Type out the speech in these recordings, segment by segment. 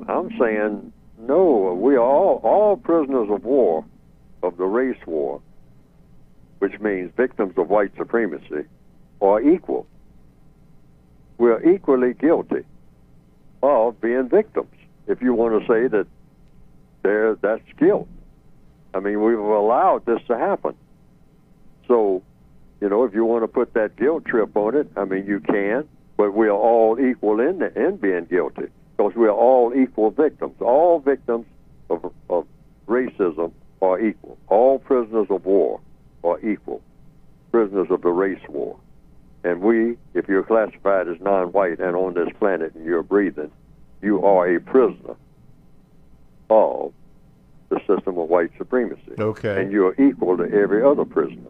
I'm saying no. We are all prisoners of war, of the race war, which means victims of white supremacy, are equal. We're equally guilty of being victims. If you want to say that that's guilt. I mean, we've allowed this to happen. So, if you want to put that guilt trip on it, I mean, you can, but we are all equal in being guilty, because we are all equal victims. All victims of racism are equal. All prisoners of war are equal, prisoners of the race war. And if you're classified as non-white and on this planet and you're breathing, you are a prisoner of the system of white supremacy. Okay. And you're equal to every other prisoner.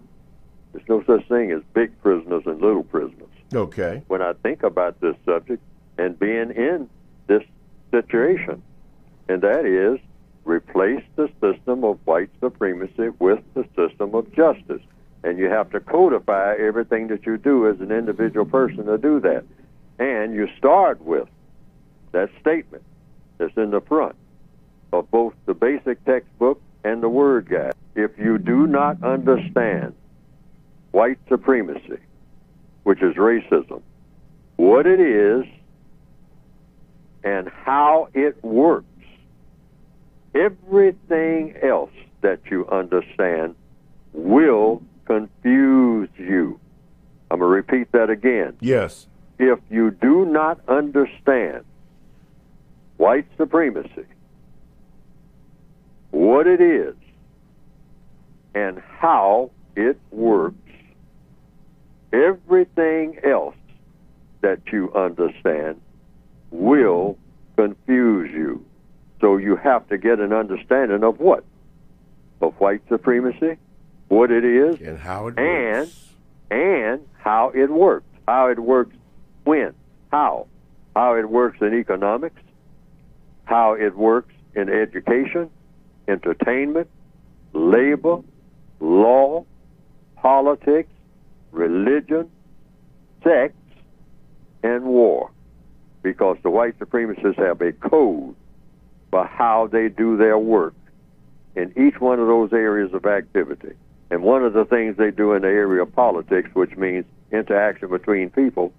There's no such thing as big prisoners and little prisoners. Okay. When I think about this subject and being in this situation, and that is replace the system of white supremacy with the system of justice. And you have to codify everything that you do as an individual person to do that. And you start with that statement that's in the front of both the basic textbook and the word guide. If you do not understand white supremacy, which is racism, what it is and how it works, everything else that you understand will confuse you. I'm going to repeat that again. Yes. If you do not understand white supremacy, what it is, and how it works, everything else that you understand will confuse you. So you have to get an understanding of what? Of white supremacy, what it is, and how it works. And how it works. How it works when? How? How it works in economics, how it works in education, entertainment, labor, law, politics, religion, sex, and war. Because the white supremacists have a code for how they do their work in each one of those areas of activity. And one of the things they do in the area of politics, which means interaction between people,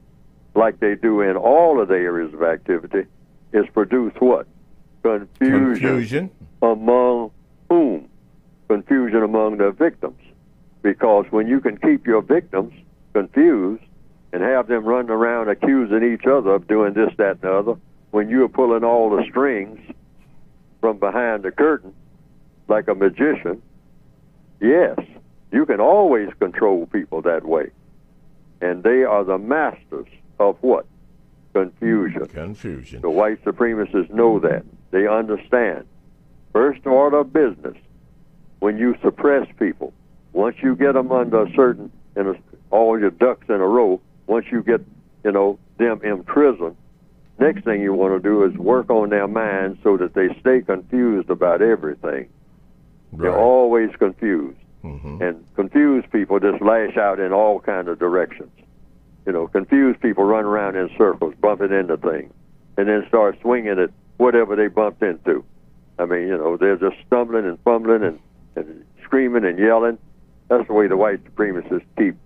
like they do in all of the areas of activity, is produce what? Confusion. Among whom? Confusion among the victims. Because when you can keep your victims confused and have them running around accusing each other of doing this, that, and the other, when you're pulling all the strings from behind the curtain like a magician, yes, you can always control people that way. And they are the masters of what? Confusion. Confusion. The white supremacists know that. They understand. First order of business, when you suppress people, once you get them under a certain, all your ducks in a row, once you get, them imprisoned, next thing you want to do is work on their minds so that they stay confused about everything. Right. They're always confused. Mm-hmm. And confused people just lash out in all kinds of directions. Confused people run around in circles, bumping into things, and then start swinging at whatever they bumped into. I mean, they're just stumbling and fumbling and screaming and yelling. That's the way the white supremacists keep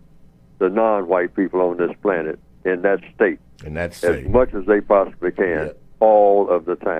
the non-white people on this planet in that state. In that state. As much as they possibly can, all of the time.